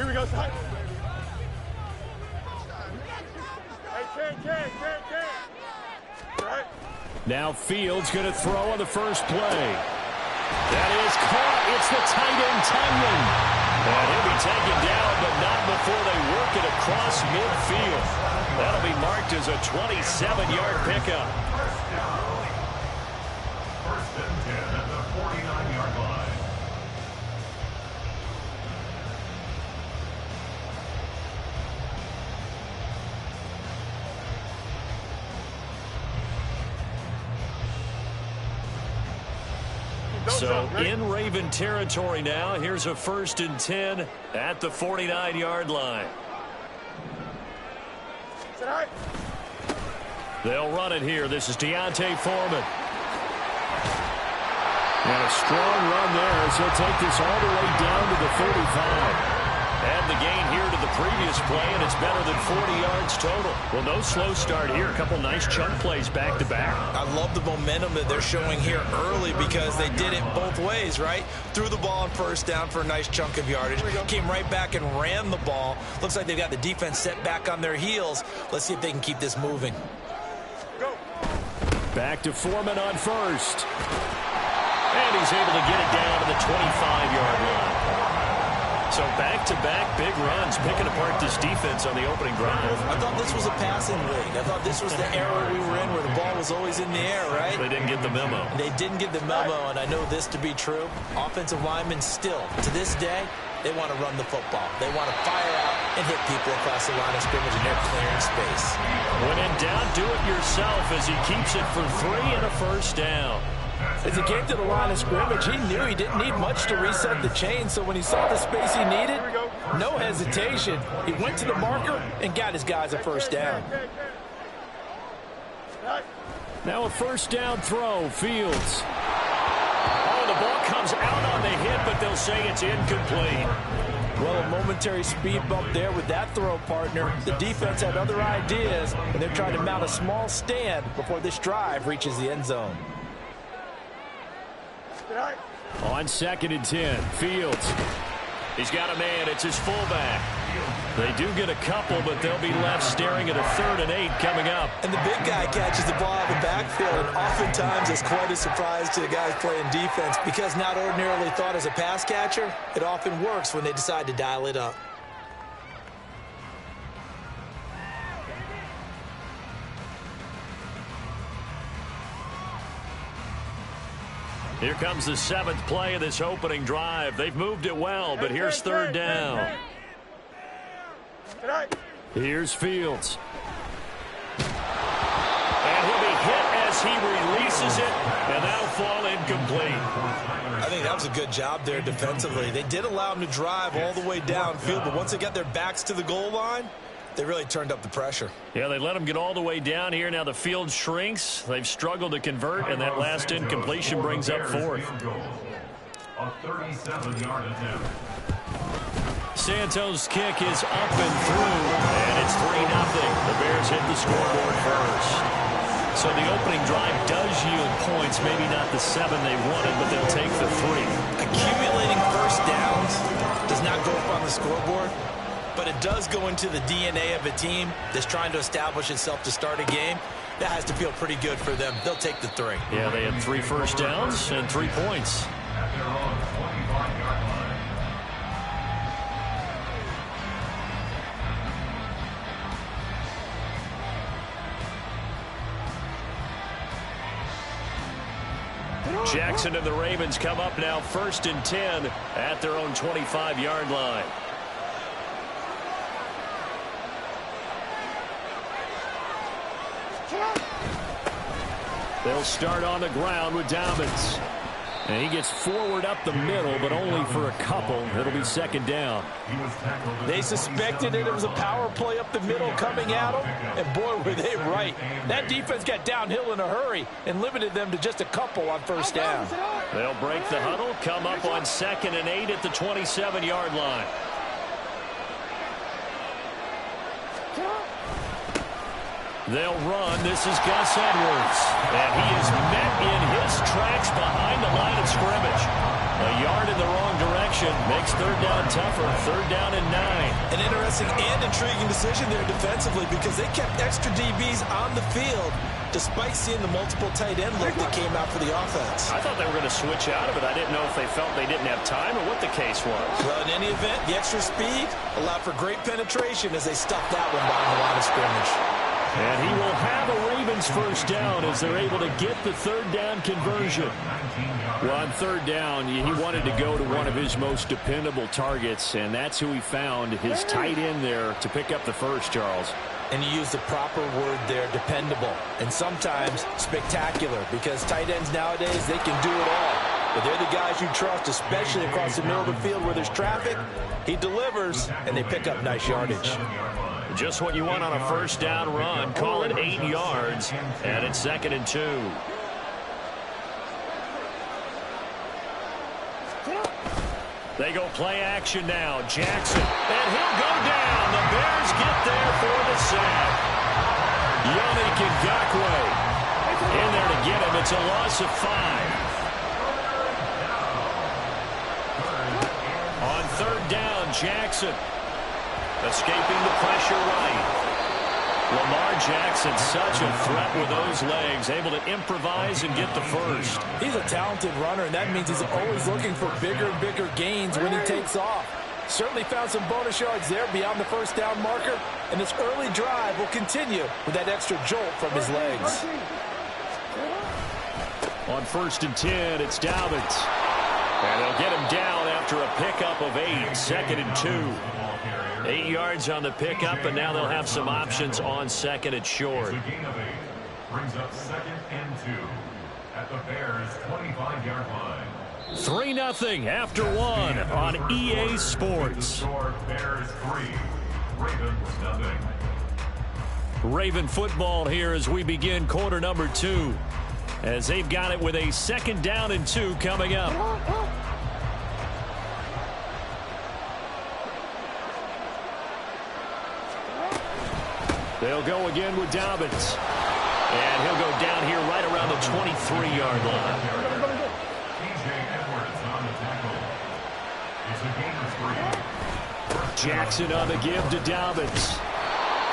Here we go, Ty. Hey, Ken. Right. Now Fields going to throw on the first play. That is caught. It's the tight end, Tunyon. And he'll be taken down, but not before they work it across midfield. That'll be marked as a 27-yard pickup. First and 10 at the 49-yard line. So in Raven territory now. Here's a 1st and 10 at the 49-yard line. They'll run it here. This is Deontay Foreman. And a strong run there as he'll take this all the way down to the 35. And the gain here to the previous play, and it's better than 40 yards total. Well, no slow start here. A couple nice chunk plays back-to-back. I love the momentum that they're showing here early because they did it both ways, right? Threw the ball on first down for a nice chunk of yardage. Came right back and ran the ball. Looks like they've got the defense set back on their heels. Let's see if they can keep this moving. Go. Back to Foreman on first. And he's able to get it down to the 25-yard line. So back-to-back big runs, picking apart this defense on the opening drive. I thought this was a passing league. I thought this was the era we were in where the ball was always in the air, right? They didn't get the memo. They didn't get the memo, and I know this to be true. Offensive linemen still, to this day, they want to run the football. They want to fire out and hit people across the line of scrimmage, and they're clearing space. When in doubt, do it yourself as he keeps it for 3 and a first down. As he came to the line of scrimmage, he knew he didn't need much to reset the chain, so when he saw the space he needed, no hesitation. He went to the marker and got his guys a first down. Now a first down throw, Fields. Oh, the ball comes out on the hit, but they'll say it's incomplete. Well, a momentary speed bump there with that throw, partner. The defense had other ideas, and they're trying to mount a small stand before this drive reaches the end zone. On 2nd and 10, Fields. He's got a man. It's his fullback. They do get a couple, but they'll be left staring at a 3rd and 8 coming up. And the big guy catches the ball out of the backfield, and oftentimes it's quite a surprise to the guys playing defense because not ordinarily thought as a pass catcher, it often works when they decide to dial it up. Here comes the 7th play of this opening drive. They've moved it well, but here's 3rd down. Here's Fields. And he'll be hit as he releases it, and that'll fall incomplete. I think that was a good job there defensively. They did allow him to drive all the way downfield, but once they got their backs to the goal line, they really turned up the pressure. Yeah, they let him get all the way down here. Now the field shrinks. They've struggled to convert, and that last incompletion brings up 4th. A 37-yard attempt. Santos' kick is up and through, and it's 3-0. The Bears hit the scoreboard first. So the opening drive does yield points, maybe not the 7 they wanted, but they'll take the 3. Accumulating first downs does not go up on the scoreboard, but it does go into the DNA of a team that's trying to establish itself to start a game. That has to feel pretty good for them. They'll take the 3. Yeah, they had 3 first downs and 3 points. At their own 25-yard line. Jackson and the Ravens come up now 1st and 10 at their own 25-yard line. They'll start on the ground with Dobbins. And he gets forward up the middle, but only for a couple. It'll be 2nd down. They suspected that it was a power play up the middle coming at them, and boy, were they right. That defense got downhill in a hurry and limited them to just a couple on first down. They'll break the huddle, come up on 2nd and 8 at the 27-yard line. They'll run. This is Gus Edwards. And he is met in his tracks behind the line of scrimmage. A yard in the wrong direction makes third down tougher, 3rd down and 9. An interesting and intriguing decision there defensively because they kept extra DBs on the field despite seeing the multiple tight end look that came out for the offense. I thought they were going to switch out of it. I didn't know if they felt they didn't have time or what the case was. Well, in any event, the extra speed allowed for great penetration as they stuffed that one behind the line of scrimmage. And he will have a Ravens first down as they're able to get the 3rd down conversion. Well, on 3rd down, he wanted to go to one of his most dependable targets, and that's who he found, his tight end there, to pick up the first, Charles. And you use the proper word there, dependable, and sometimes spectacular, because tight ends nowadays, they can do it all. But they're the guys you trust, especially across the middle of the field where there's traffic. He delivers, and they pick up nice yardage. Just what you want on a first down run. Call it 8 yards, and it's 2nd and 2. They go play action now. Jackson, and he'll go down. The Bears get there for the sack. Yannick Ngakoue in there to get him. It's a loss of 5. On 3rd down, Jackson escaping the pressure right. Lamar Jackson, such a threat with those legs, able to improvise and get the first. He's a talented runner, and that means he's always looking for bigger and bigger gains when he takes off. Certainly found some bonus yards there beyond the first down marker, and this early drive will continue with that extra jolt from his legs. On 1st and 10, it's Dobbins. And they'll get him down after a pickup of 8, 2nd and 2. 8 yards on the pickup, and now they'll have some options on 2nd and short. Brings up 2nd and 2 at the Bears' 25-yard line. 3-0 after 1 on EA Sports. Bears 3, Ravens 0. Raven football here as we begin quarter number 2. As they've got it with a 2nd down and 2 coming up. They'll go again with Dobbins. And he'll go down here right around the 23-yard line. Jackson on the give to Dobbins.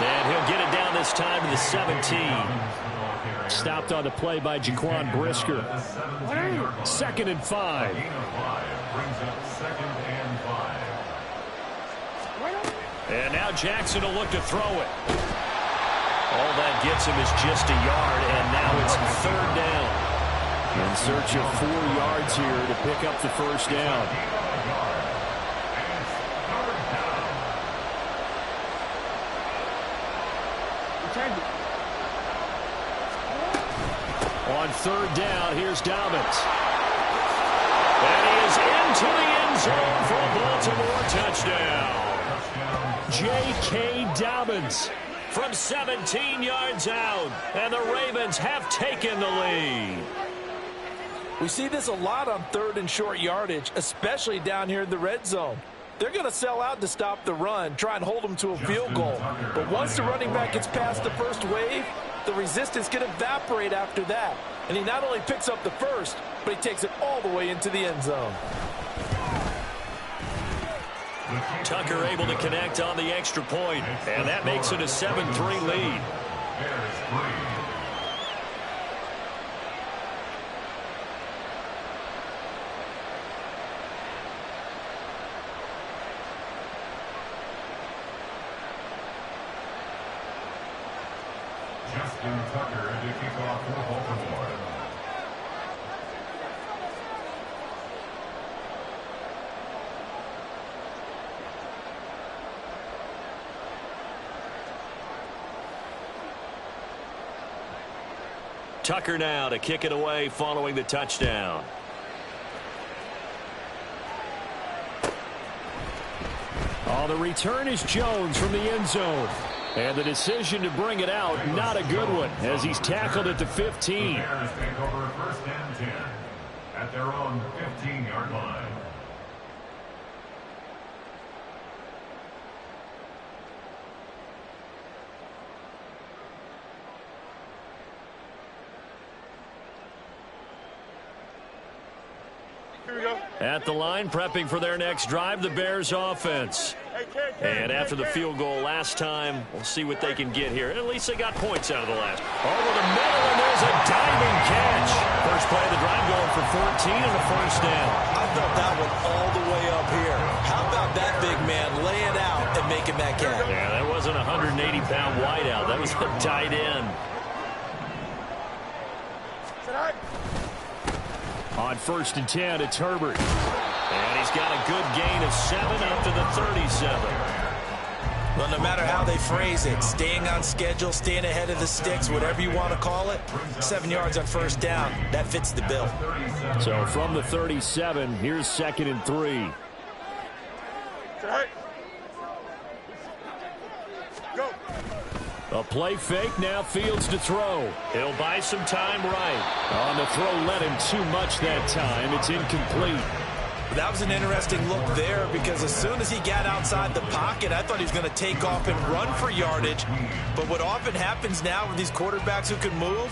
And he'll get it down this time to the 17. Stopped on the play by Jaquan Brisker. 2nd and 5. And now Jackson will look to throw it. All that gets him is just a yard, and now it's 3rd down. In search of 4 yards here to pick up the first down. On 3rd down, here's Dobbins. And he is into the end zone for a Baltimore touchdown. J.K. Dobbins from 17 yards out, and the Ravens have taken the lead. We see this a lot on 3rd and short yardage, especially down here in the red zone. They're going to sell out to stop the run, try and hold them to a field goal. But once the running back gets past the first wave, the resistance can evaporate after that. And he not only picks up the first, but he takes it all the way into the end zone. Tucker able to connect on the extra point, and that makes it a 7-3 lead. Justin Tucker to kick off for Baltimore. Tucker now to kick it away following the touchdown. Oh, the return is Jones from the end zone. And the decision to bring it out, not a good one, as he's tackled at the 15. The Bears take over 1st and 10 at their own 15-yard line. Here we go. At the line, prepping for their next drive, the Bears offense. And after the field goal last time, we'll see what they can get here. At least they got points out of the last. Over the middle, and there's a diving catch. First play of the drive going for 14 and a first down. I felt that one all the way up here. How about that big man laying out and making that catch? Yeah, that wasn't a 180-pound wideout. That was a tight end. On 1st and 10, it's Herbert. And he's got a good gain of 7 up to the 37. Well, no matter how they phrase it, staying on schedule, staying ahead of the sticks, whatever you want to call it, 7 yards on first down, that fits the bill. So from the 37, here's 2nd and 3. Go. A play fake, now Fields to throw. He'll buy some time right. On the throw, led him too much that time. It's incomplete. That was an interesting look there because as soon as he got outside the pocket, I thought he was going to take off and run for yardage. But what often happens now with these quarterbacks who can move,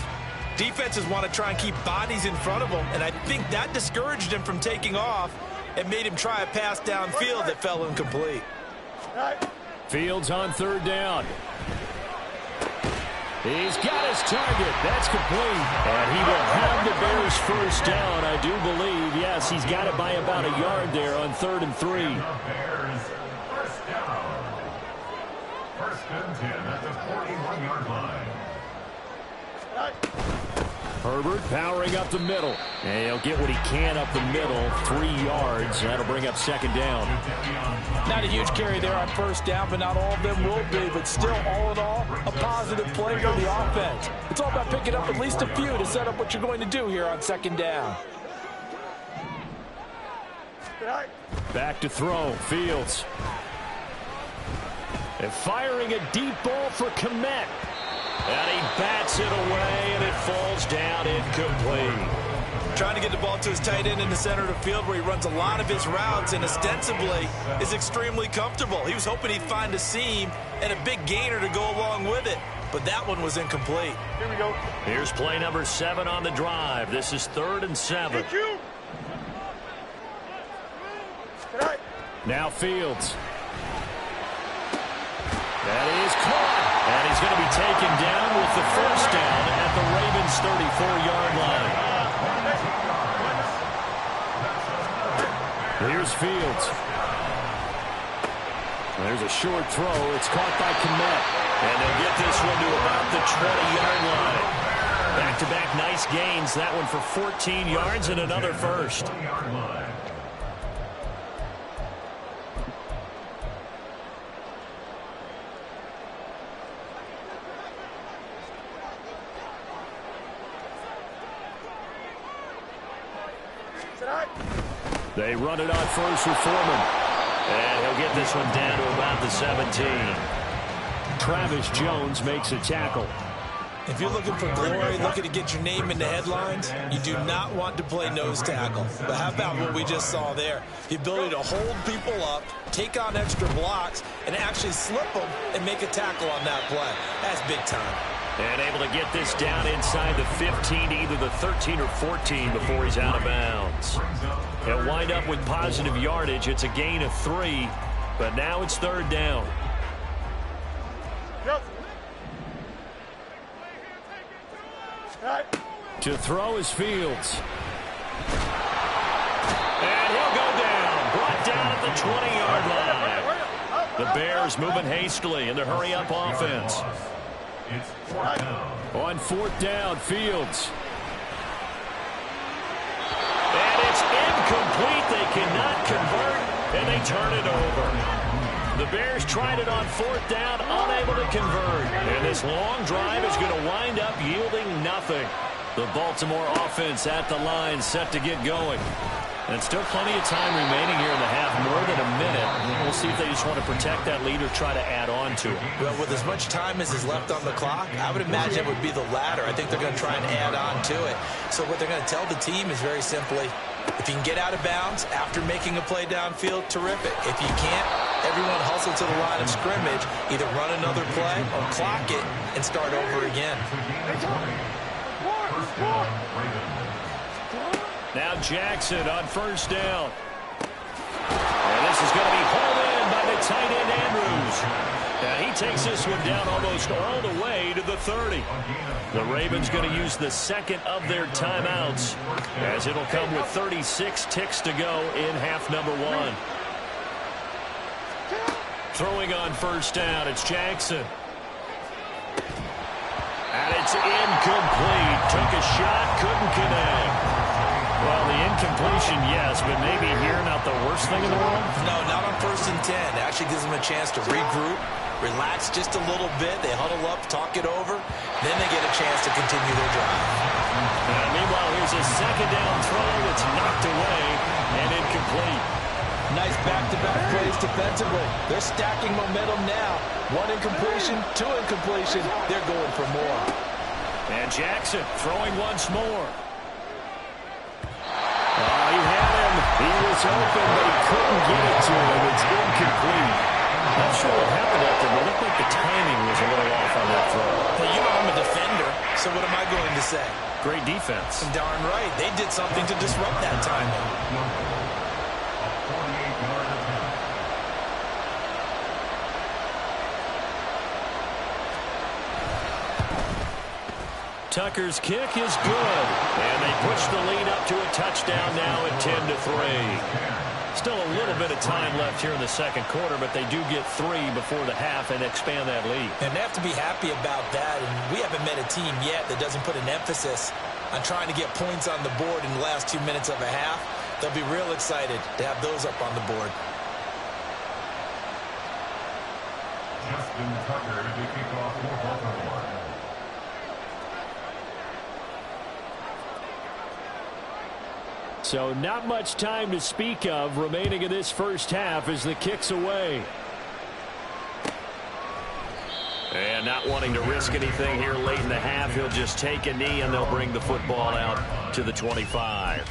defenses want to try and keep bodies in front of them, and I think that discouraged him from taking off and made him try a pass downfield that fell incomplete. Fields on 3rd down. He's got his target. That's complete. And he will have the Bears first down, I do believe. Yes, he's got it by about a yard there on 3rd and 3. Bears first down. 1st and 10 at the 41-yard line. Herbert powering up the middle. And he'll get what he can up the middle. 3 yards. That'll bring up 2nd down. Not a huge carry there on first down, but not all of them will be. But still, all in all, a positive play for the offense. It's all about picking up at least a few to set up what you're going to do here on 2nd down. Back to throw. Fields. And firing a deep ball for Mack. And he bats it away, and it falls down incomplete. Trying to get the ball to his tight end in the center of the field where he runs a lot of his routes and ostensibly is extremely comfortable. He was hoping he'd find a seam and a big gainer to go along with it, but that one was incomplete. Here we go. Here's play number 7 on the drive. This is 3rd and 7. Now Fields. That is caught. And he's going to be taken down with the first down at the Ravens' 34-yard line. Here's Fields. There's a short throw. It's caught by Mack. And they'll get this one to about the 20-yard line. Back-to-back nice gains. That one for 14 yards and another first. They run it on first with Foreman. And he'll get this one down to about the 17. Travis Jones makes a tackle. If you're looking for glory, looking to get your name in the headlines, you do not want to play nose tackle. But how about what we just saw there? The ability to hold people up, take on extra blocks, and actually slip them and make a tackle on that play. That's big time. And able to get this down inside the 15, either the 13 or 14 before he's out of bounds. He'll wind up with positive yardage. It's a gain of 3, but now it's 3rd down. To throw is Fields. And he'll go down. Brought down at the 20-yard line. The Bears moving hastily in the hurry-up offense. On 4th down, Fields. And it's incomplete. They cannot convert, and they turn it over. The Bears tried it on 4th down, unable to convert. And this long drive is going to wind up yielding nothing. The Baltimore offense at the line, set to get going. And still plenty of time remaining here in the half, more than a minute. We'll see if they just want to protect that lead or try to add on to it. Well, with as much time as is left on the clock, I would imagine it would be the latter. I think they're going to try and add on to it. So what they're going to tell the team is very simply, if you can get out of bounds after making a play downfield, terrific. If you can't, everyone hustle to the line of scrimmage, either run another play or clock it and start over again. Now Jackson on first down. And this is going to be hauled in by the tight end Andrews. And he takes this one down almost all the way to the 30. The Ravens going to use the second of their timeouts, as it'll come with 36 ticks to go in half number 1. Throwing on first down, it's Jackson. And it's incomplete. Took a shot, couldn't connect. Well, the incompletion, yes, but maybe here not the worst thing in the world? No, not on 1st and 10. It actually gives them a chance to regroup, relax just a little bit. They huddle up, talk it over. Then they get a chance to continue their drive. Meanwhile, here's a second down throw that's knocked away and incomplete. Nice back-to-back plays defensively. They're stacking momentum now. 1 incompletion, 2 incompletion. They're going for more. And Jackson throwing once more. Oh, he had him. He was open, but he couldn't get it to him. It's incomplete. Not sure what happened out there, but it looked like the timing was a little off on that throw. Well, you know I'm a defender, so what am I going to say? Great defense. Darn right. They did something to disrupt that timing. Tucker's kick is good, and they push the lead up to a touchdown now at 10-3. Still a little bit of time left here in the second quarter, but they do get 3 before the half and expand that lead. And they have to be happy about that, and we haven't met a team yet that doesn't put an emphasis on trying to get points on the board in the last 2 minutes of a half. They'll be real excited to have those up on the board. Justin Tucker to kick off for Baltimore. So not much time to speak of remaining in this first half as the kick's away. And not wanting to risk anything here late in the half, he'll just take a knee and they'll bring the football out to the 25.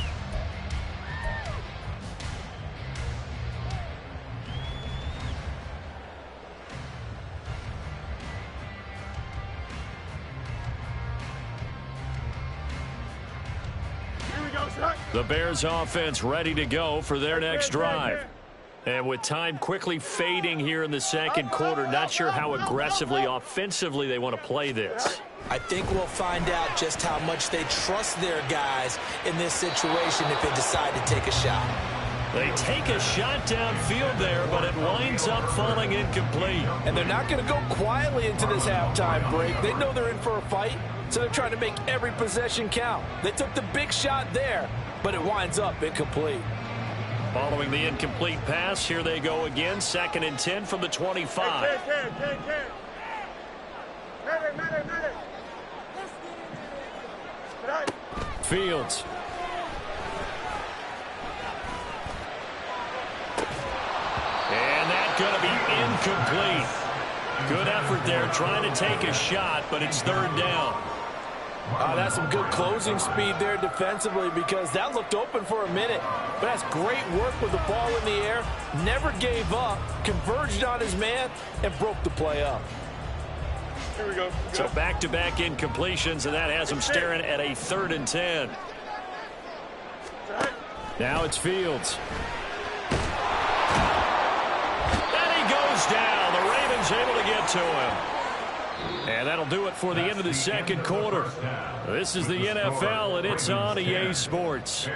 The Bears offense ready to go for their next drive. And with time quickly fading here in the second quarter, not sure how aggressively, offensively they want to play this. I think we'll find out just how much they trust their guys in this situation if they decide to take a shot. They take a shot downfield there, but it winds up falling incomplete. And they're not going to go quietly into this halftime break. They know they're in for a fight, so they're trying to make every possession count. They took the big shot there, but it winds up incomplete. Following the incomplete pass, here they go again. 2nd and 10 from the 25. Fields. And that's going to be incomplete. Good effort there trying to take a shot, but it's 3rd down. That's some good closing speed there defensively because that looked open for a minute. But that's great work with the ball in the air. Never gave up, converged on his man, and broke the play up. Here we go. So back-to-back incompletions, and that has them staring at a 3rd and 10. Now it's Fields. And he goes down. The Ravens able to get to him. And that'll do it for the end of the second quarter. This is the NFL, and it's on EA Sports.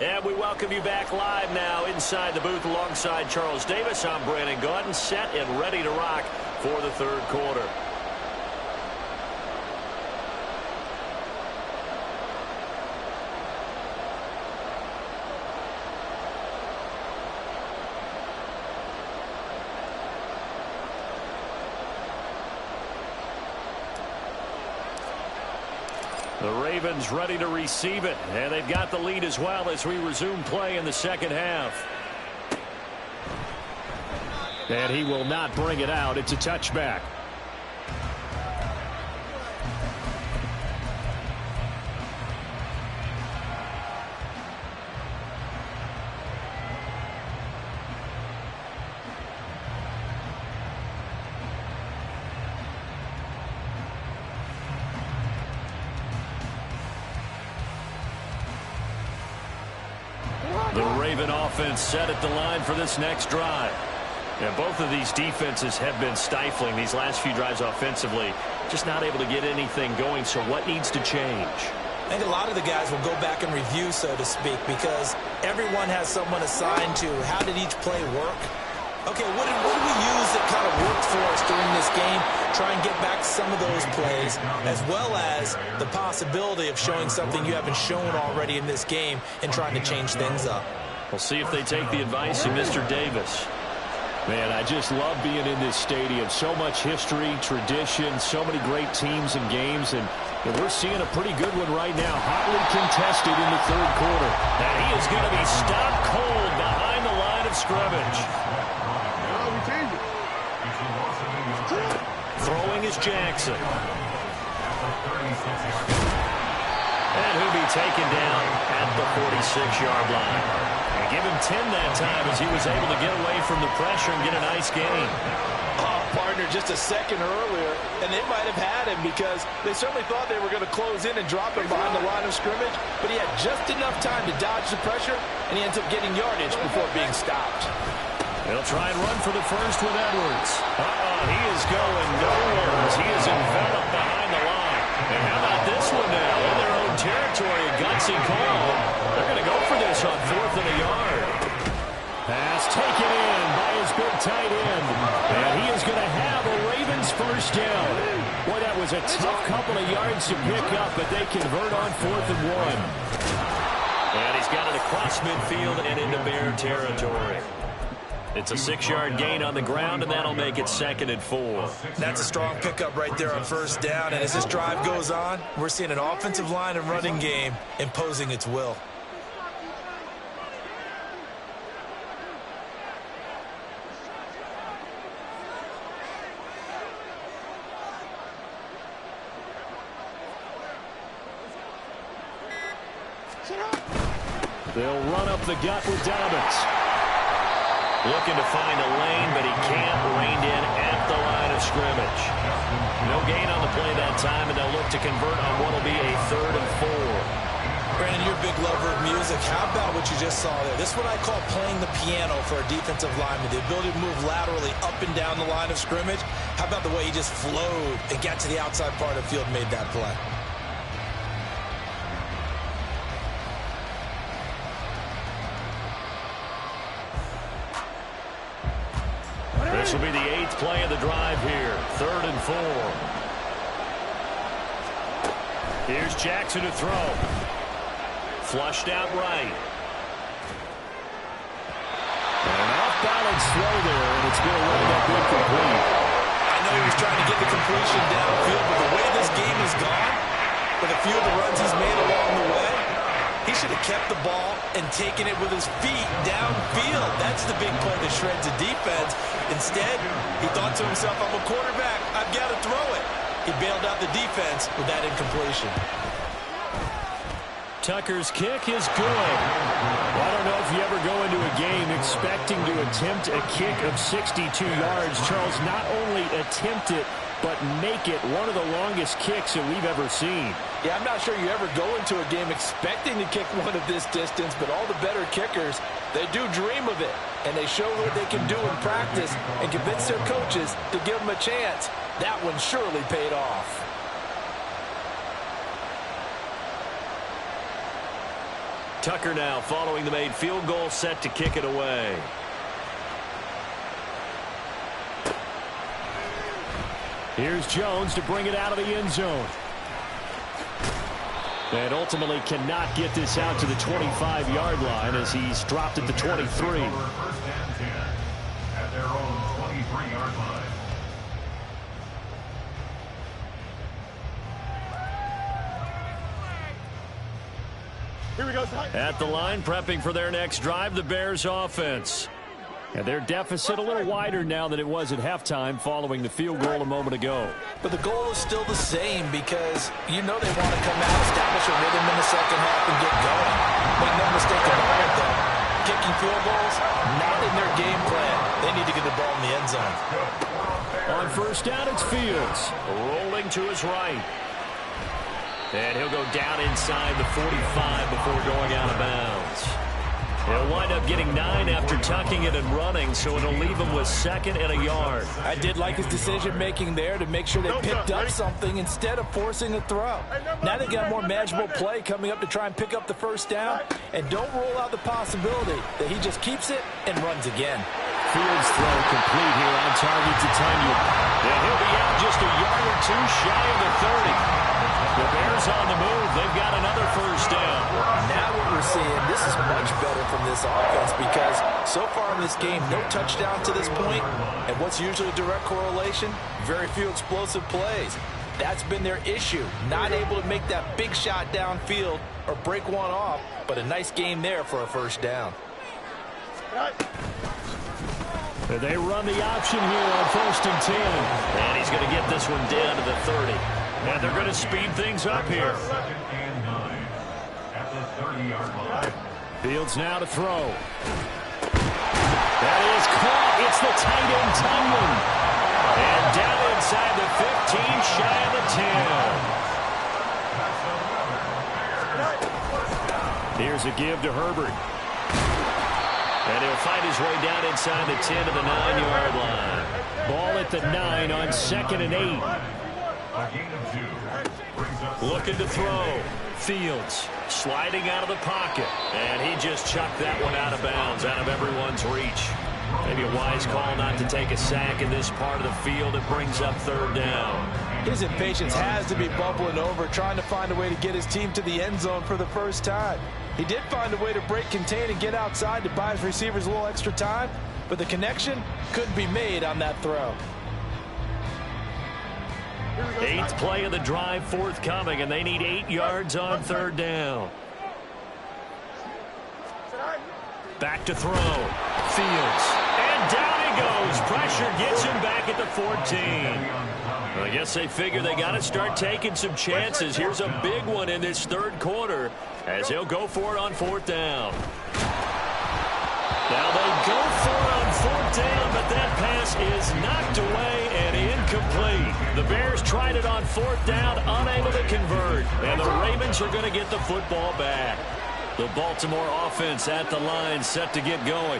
And we welcome you back live now inside the booth alongside Charles Davis. I'm Brandon Gaudin, set and ready to rock for the 3rd quarter. The Ravens ready to receive it, and they've got the lead as well as we resume play in the second half. And he will not bring it out. It's a touchback. The Raven offense set at the line for this next drive. And both of these defenses have been stifling these last few drives offensively. Just not able to get anything going, so what needs to change? I think a lot of the guys will go back and review, so to speak, because everyone has someone assigned to how did each play work. Okay, what did we use that kind of worked for us during this game? Try and get back some of those plays, as well as the possibility of showing something you haven't shown already in this game and trying to change things up. We'll see if they take the advice of Mr. Davis. Man, I just love being in this stadium. So much history, tradition, so many great teams and games, and we're seeing a pretty good one right now. Hotly contested in the third quarter. And he is going to be stopped cold behind the line of scrimmage. Throwing is Jackson. And he'll be taken down at the 46-yard line. And give him 10 that time as he was able to get away from the pressure and get a nice gain. Oh, partner, just a second earlier, and they might have had him because they certainly thought they were going to close in and drop him behind the line of scrimmage, but he had just enough time to dodge the pressure, and he ends up getting yardage before being stopped. They'll try and run for the first with Edwards. He is going nowhere as he is enveloped behind the line. And how about this one now? In their own territory, a gutsy call. They're going to go for this on 4th and a yard. Pass taken in by his big tight end. And he is going to have a Ravens first down. Boy, that was a tough couple of yards to pick up, but they convert on 4th and 1. And he's got it across midfield and into Bear territory. It's a 6-yard gain on the ground, and that'll make it 2nd and 4. That's a strong pickup right there on first down. And as this drive goes on, we're seeing an offensive line and running game imposing its will. They'll run up the gut with Dobbins. Looking to find a lane, but he can't. Reined in at the line of scrimmage. No gain on the play that time, and they'll look to convert on what will be a 3rd and 4. Brandon, you're a big lover of music. How about what you just saw there? This is what I call playing the piano for a defensive lineman. The ability to move laterally up and down the line of scrimmage. How about the way he just flowed and got to the outside part of the field and made that play? This will be the 8th play of the drive here. 3rd and 4. Here's Jackson to throw. Flushed out right. An off-balance throw there, and it's going to wind up incomplete. I know he was trying to get the completion downfield, but the way this game has gone, with a few of the runs he's made along the way, he should have kept the ball and taken it with his feet downfield. That's the big play that shreds a defense. Instead, he thought to himself, I'm a quarterback. I've got to throw it. He bailed out the defense with that incompletion. Tucker's kick is good. Well, I don't know if you ever go into a game expecting to attempt a kick of 62 yards. Charles, not only attempt it, but make it one of the longest kicks that we've ever seen. Yeah, I'm not sure you ever go into a game expecting to kick one of this distance, but all the better kickers, they do dream of it, and they show what they can do in practice and convince their coaches to give them a chance. That one surely paid off. Tucker now following the made field goal, set to kick it away. Here's Jones to bring it out of the end zone. And ultimately cannot get this out to the 25-yard line as he's dropped at the 23. First and 10 at their own 23-yard line. Here we go. At the line, prepping for their next drive, the Bears offense. And their deficit a little wider now than it was at halftime following the field goal a moment ago. But the goal is still the same because you know they want to come out, establish a rhythm in the second half, and get going. Make no mistake about it, though. Kicking field goals, not in their game plan. They need to get the ball in the end zone. On first down, it's Fields. Rolling to his right. And he'll go down inside the 45 before going out of bounds. He'll wind up getting 9 after tucking it and running, so it'll leave him with 2nd and a yard. I did like his decision-making there to make sure they picked up something instead of forcing a throw. Now they got more manageable play coming up to try and pick up the first down, and don't rule out the possibility that he just keeps it and runs again. Fields throw complete here on target to Tunyon. And he'll be out just a yard or two shy of the 30. The Bears on the move. They've got another first down. Now what we're seeing, this is much better from this offense because so far in this game, no touchdown to this point, and what's usually a direct correlation? Very few explosive plays. That's been their issue. Not able to make that big shot downfield or break one off, but a nice game there for a first down. And they run the option here on 1st and 10. And he's going to get this one down to the 30. And they're going to speed things up here. 2nd and 9 at the 30-yard line. Fields now to throw. That is caught. It's the tight end, Tunyon. And down inside the 15, shy of the 10. Here's a give to Herbert. And he'll find his way down inside the 10 to the 9-yard line. Ball at the 9 on 2nd and 8. Looking to throw. Fields sliding out of the pocket. And he just chucked that one out of bounds, out of everyone's reach. Maybe a wise call not to take a sack in this part of the field. It brings up 3rd down. His impatience has to be bubbling over, trying to find a way to get his team to the end zone for the first time. He did find a way to break contain and get outside to buy his receivers a little extra time, but the connection couldn't be made on that throw. 8th play of the drive forthcoming, and they need 8 yards on 3rd down. Back to throw. Fields. And down he goes. Pressure gets him back at the 14. Well, I guess they figure they got to start taking some chances. Here's a big one in this 3rd quarter as he'll go for it on 4th down. Now they go for it on 4th down, but that pass is knocked away and incomplete. The Bears tried it on 4th down, unable to convert. And the Ravens are going to get the football back. The Baltimore offense at the line, set to get going.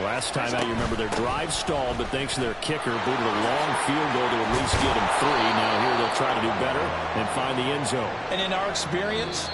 Last time out, you remember their drive stalled, but thanks to their kicker, booted a long field goal to at least get them 3. Now here they'll try to do better and find the end zone. And in our experience,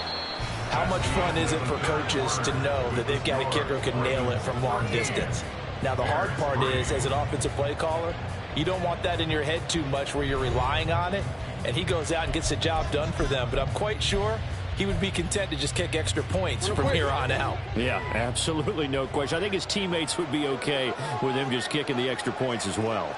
how much fun is it for coaches to know that they've got a kicker who can nail it from long distance? Now, the hard part is, as an offensive play caller, you don't want that in your head too much where you're relying on it, and he goes out and gets the job done for them. But I'm quite sure he would be content to just kick extra points from here on out. Yeah, absolutely no question. I think his teammates would be okay with him just kicking the extra points as well.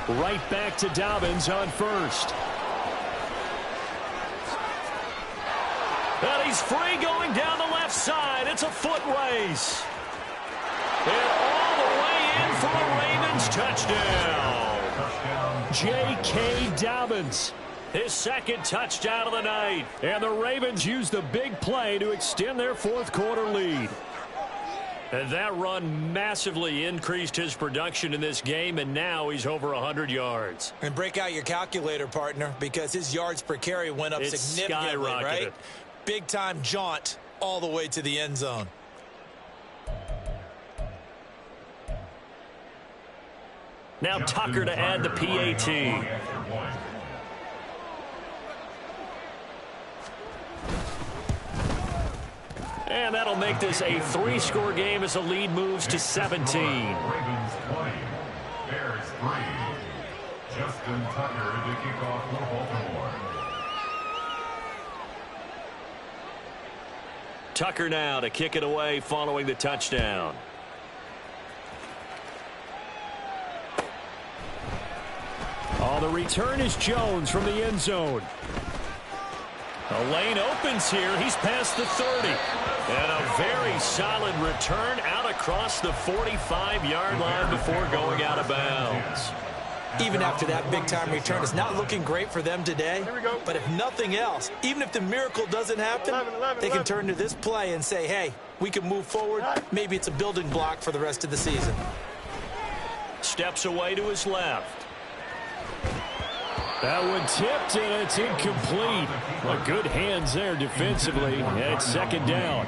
Right back to Dobbins on 1st. And he's free going down the left side. It's a foot race. And all the way in for a Ravens touchdown. J.K. Dobbins, his 2nd touchdown of the night. And the Ravens use the big play to extend their 4th quarter lead. And that run massively increased his production in this game, and now he's over 100 yards. And break out your calculator, partner, because his yards per carry went up significantly, right? Big-time jaunt all the way to the end zone. Now Tucker to add the PAT. And that'll make this a 3-score game as the lead moves to 17. Justin Tucker to kick off for Baltimore. Tucker now to kick it away following the touchdown. Oh, the return is Jones from the end zone. The lane opens here. He's past the 30. And a very solid return out across the 45-yard line before going out of bounds. Even after that big-time return, it's not looking great for them today. But if nothing else, even if the miracle doesn't happen, they can turn to this play and say, hey, we can move forward. Maybe it's a building block for the rest of the season. Steps away to his left. That one tipped, and it's incomplete. Well, good hands there defensively, and it's second down.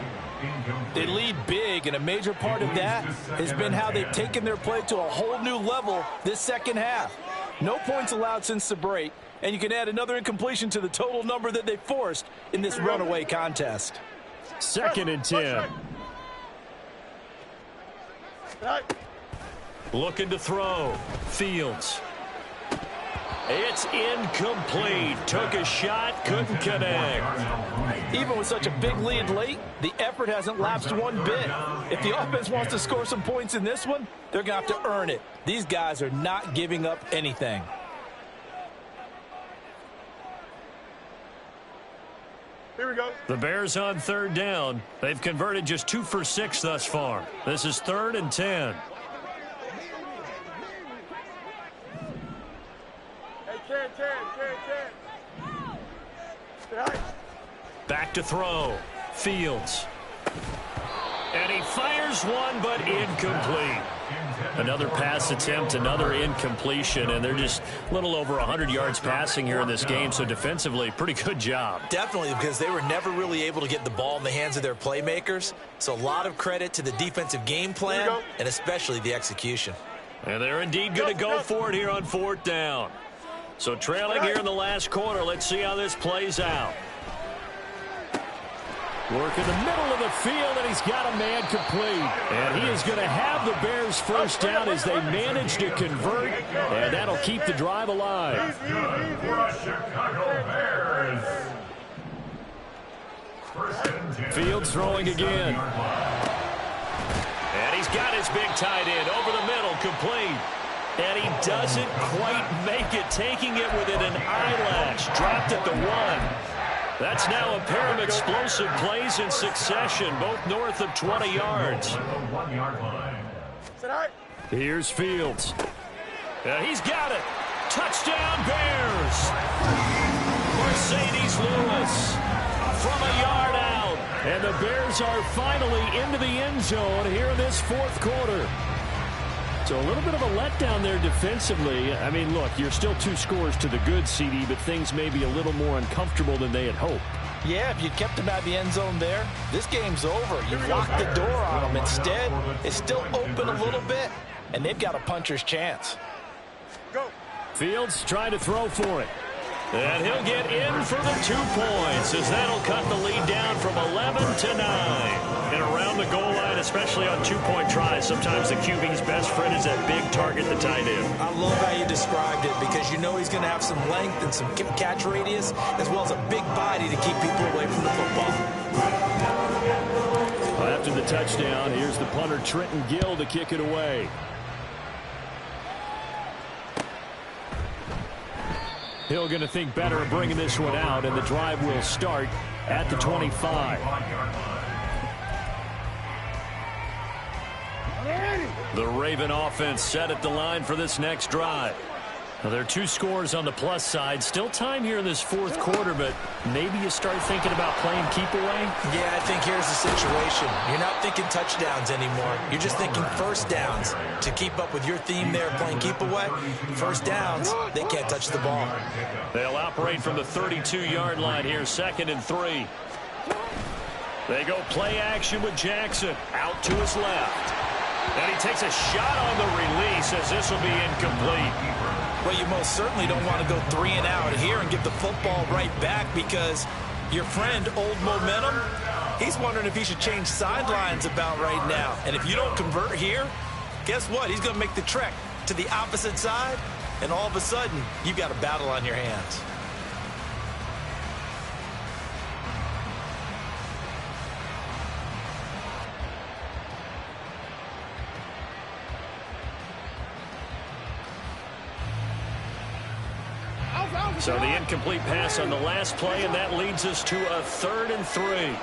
They lead big, and a major part of that has been how they've taken their play to a whole new level this second half. No points allowed since the break, and you can add another incompletion to the total number that they forced in this runaway contest. Second and 10. Looking to throw. Fields. It's incomplete. Took a shot, couldn't connect. Even with such a big lead late, the effort hasn't lapsed one bit. If the offense wants to score some points in this one, they're going to have to earn it. These guys are not giving up anything. Here we go. The Bears on third down. They've converted just 2 for 6 thus far. This is 3rd and 10. Back to throw. Fields. And he fires one, but incomplete. Another pass attempt, another incompletion, and they're just a little over 100 yards passing here in this game, so defensively, pretty good job. Definitely, because they were never really able to get the ball in the hands of their playmakers. So a lot of credit to the defensive game plan, and especially the execution. And they're indeed going to go for it here on 4th down. So trailing here in the last quarter, let's see how this plays out. Work in the middle of the field, and he's got a man complete. And he is going to have the Bears first down as they manage to convert, and that'll keep the drive alive. Fields throwing again. And he's got his big tight end over the middle, complete. And he doesn't quite make it, taking it within an eyelash. Dropped at the 1. That's now a pair of explosive plays in succession, both north of 20 yards. Here's Fields. He's got it. Touchdown, Bears. Mercedes Lewis from a yard out. And the Bears are finally into the end zone here in this 4th quarter. So a little bit of a letdown there defensively. I mean, look, you're still 2 scores to the good, CD, but things may be a little more uncomfortable than they had hoped. Yeah, if you kept them out of the end zone there, this game's over. You've locked the door on them. Instead, it's still open a little bit, and they've got a puncher's chance. Go. Fields trying to throw for it. And he'll get in for the 2 points as that'll cut the lead down from 11 to 9. And around the goal line, especially on 2-point tries, sometimes the QB's best friend is that big target, the tight end. I love how you described it because you know he's going to have some length and some catch radius as well as a big body to keep people away from the football. After the touchdown, here's the punter Trenton Gill to kick it away. Hill going to think better of bringing this one out, and the drive will start at the 25. The Raven offense set at the line for this next drive. Now, there are 2 scores on the plus side. Still time here in this 4th quarter, but maybe you start thinking about playing keep away? Yeah, I think here's the situation. You're not thinking touchdowns anymore. You're just thinking first downs. To keep up with your theme there, playing keep away, first downs, they can't touch the ball. They'll operate from the 32-yard line here, 2nd and 3. They go play action with Jackson. Out to his left. And he takes a shot on the release as this will be incomplete. Well, you most certainly don't want to go 3 and out here and get the football right back because your friend, Old Momentum, he's wondering if he should change sidelines about right now. And if you don't convert here, guess what? He's going to make the trek to the opposite side, and all of a sudden, you've got a battle on your hands. So the incomplete pass on the last play, and that leads us to a 3rd and 3.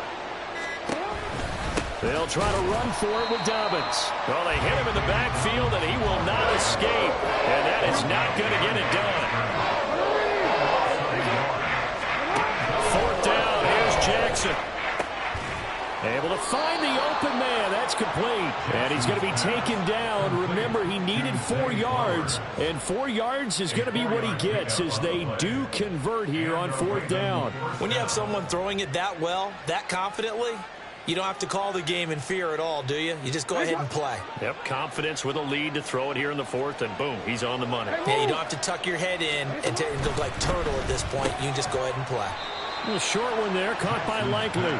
They'll try to run for it with Dobbins. Well, they hit him in the backfield, and he will not escape. And that is not going to get it done. 4th down. Here's Jackson. Able to find the open man. That's complete. And he's going to be taken down. Remember, he needed 4 yards. And 4 yards is going to be what he gets as they do convert here on 4th down. When you have someone throwing it that well, that confidently, you don't have to call the game in fear at all, do you? You just go ahead and play. Yep, confidence with a lead to throw it here in the 4th, and boom, he's on the money. Yeah, you don't have to tuck your head in and look like turtle at this point. You can just go ahead and play. A short one there, caught by Likely.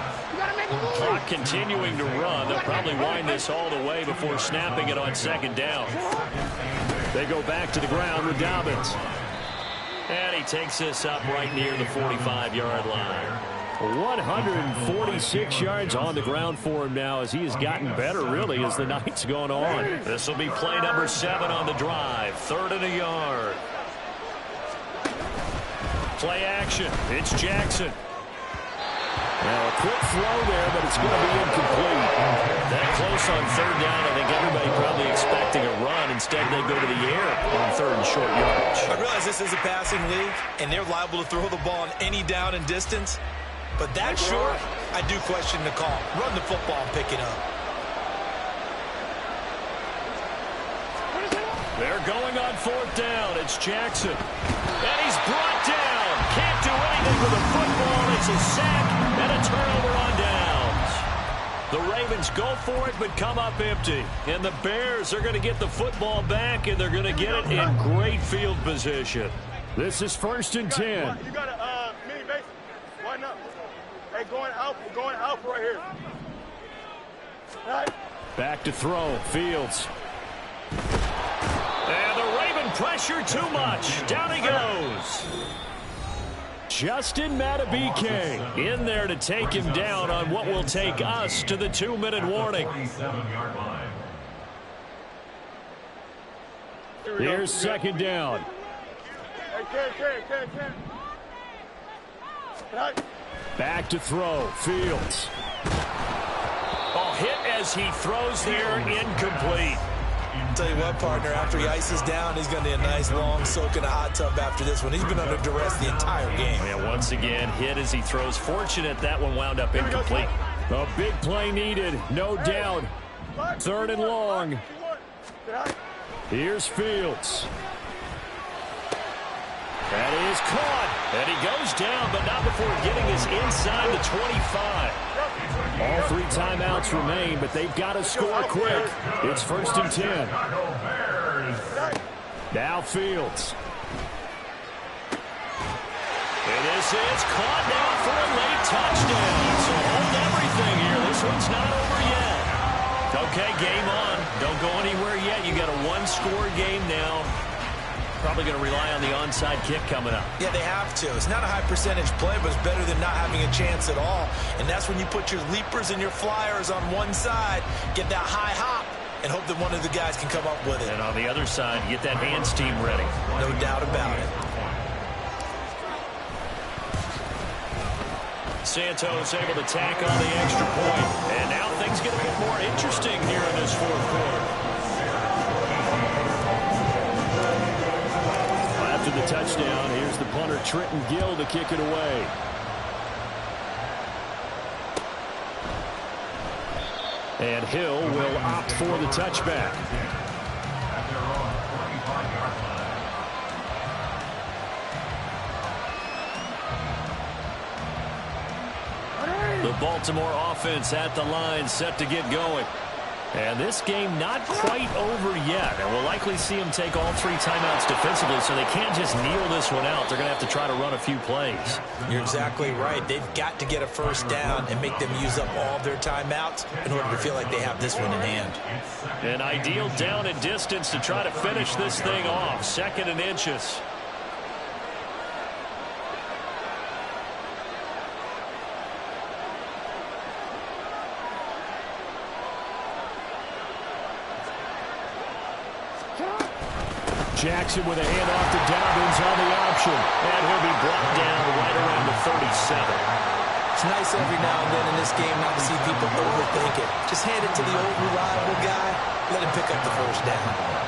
Clock continuing to run. They'll probably wind this all the way before snapping it on 2nd down. They go back to the ground with Dobbins. And he takes this up right near the 45-yard line. 146 yards on the ground for him now as he has gotten better, really, as the night's gone on. This will be play number 7 on the drive. 3rd and a yard. Play action. It's Jackson. Now a quick throw there, but it's going to be incomplete. That close on 3rd down, I think everybody probably expecting a run. Instead, they go to the air on 3rd and short yardage. I realize this is a passing league, and they're liable to throw the ball on any down and distance. But that short, I do question the call. Run the football and pick it up. They're going on 4th down. It's Jackson. And he's brought down. Can't do anything with the football. It's a sack and a turnover on downs. The Ravens go for it but come up empty. And the Bears are going to get the football back, and they're going to get it in great field position. This is 1st and 10. You got a mini base. Why not? Hey, going out right here. All right. Back to throw. Fields. And the Raven pressure too much. Down he goes. Justin Matabike in there to take him down on what will take us to the 2-minute warning. Here's 2nd down. Hey, Ken. Back to throw. Fields. Oh, hit as he throws there. Incomplete. I'll tell you what, partner, after he ices down, he's going to need a nice long soak in a hot tub after this one. He's been under duress the entire game. Yeah, once again, hit as he throws. Fortunate that one wound up incomplete. A big play needed, no doubt. 3rd and long. Here's Fields. That is caught. And he goes down, but not before getting us inside the 25. All 3 timeouts remain, but they've got to score quick. It's 1st and 10. Now Fields. And this is caught now for a late touchdown. So hold everything here. This one's not over yet. Okay, game on. Don't go anywhere yet. You got a 1-score game now. Probably going to rely on the onside kick coming up. Yeah, they have to. It's not a high percentage play, but it's better than not having a chance at all. And that's when you put your leapers and your flyers on one side, get that high hop, and hope that one of the guys can come up with it. And on the other side, get that hands team ready. No doubt about it. Santos able to tack on the extra point. And now things get a bit more interesting here in this 4th quarter. After the touchdown, here's the punter, Trenton Gill, to kick it away. And Hill will opt for the touchback. The Baltimore offense at the line, set to get going. And this game not quite over yet. And we'll likely see them take all 3 timeouts defensively, so they can't just kneel this one out. They're going to have to try to run a few plays. You're exactly right. They've got to get a first down and make them use up all of their timeouts in order to feel like they have this one in hand. An ideal down and distance to try to finish this thing off. 2nd and inches. Jackson with a handoff to Dobbins on the option. And he'll be brought down right around the 37. It's nice every now and then in this game not to see people overthink it. Just hand it to the old reliable guy. Let him pick up the first down.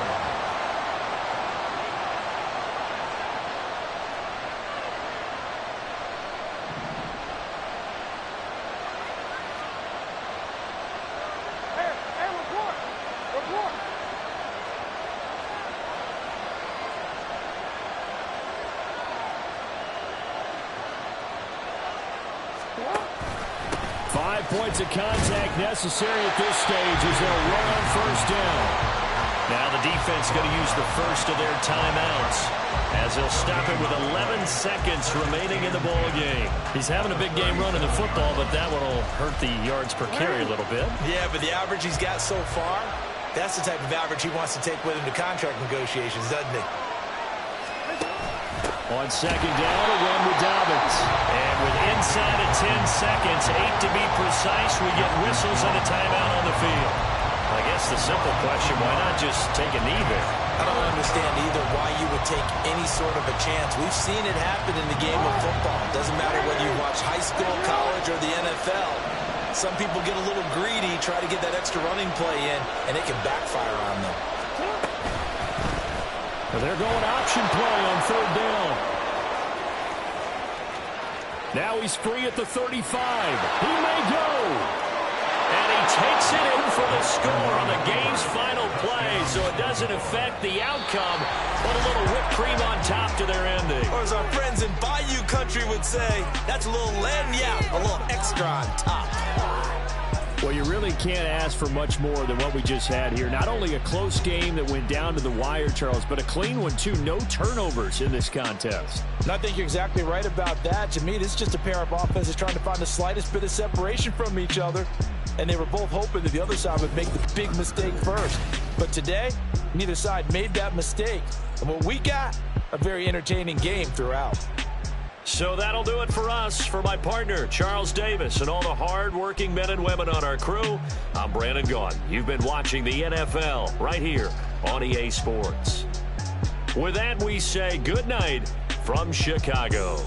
5 points of contact necessary at this stage as they'll run on first down. Now the defense going to use the first of their timeouts as they'll stop it with 11 seconds remaining in the ball game. He's having a big game running the football, but that one will hurt the yards per carry a little bit. Yeah, but the average he's got so far, that's the type of average he wants to take with him to contract negotiations, doesn't he? On second down, a run with Dobbins. And with inside of 10 seconds, 8 to be precise, we get whistles and a timeout on the field. I guess the simple question, why not just take a knee there? I don't understand either why you would take any sort of a chance. We've seen it happen in the game of football. It doesn't matter whether you watch high school, college, or the NFL. Some people get a little greedy, try to get that extra running play in, and it can backfire on them. They're going option play on third down. Now he's free at the 35. He may go. And he takes it in for the score on the game's final play, so it doesn't affect the outcome, but a little whipped cream on top to their ending. Or as our friends in Bayou Country would say, that's a little lagniappe, a little extra on top. Well, you really can't ask for much more than what we just had here. Not only a close game that went down to the wire, Charles, but a clean one, too. No turnovers in this contest. And I think you're exactly right about that. To me, this is just a pair of offenses trying to find the slightest bit of separation from each other. And they were both hoping that the other side would make the big mistake first. But today, neither side made that mistake. And what we got, a very entertaining game throughout. So that'll do it for us. For my partner, Charles Davis, and all the hard-working men and women on our crew, I'm Brandon Gaughan. You've been watching the NFL right here on EA Sports. With that, we say good night from Chicago.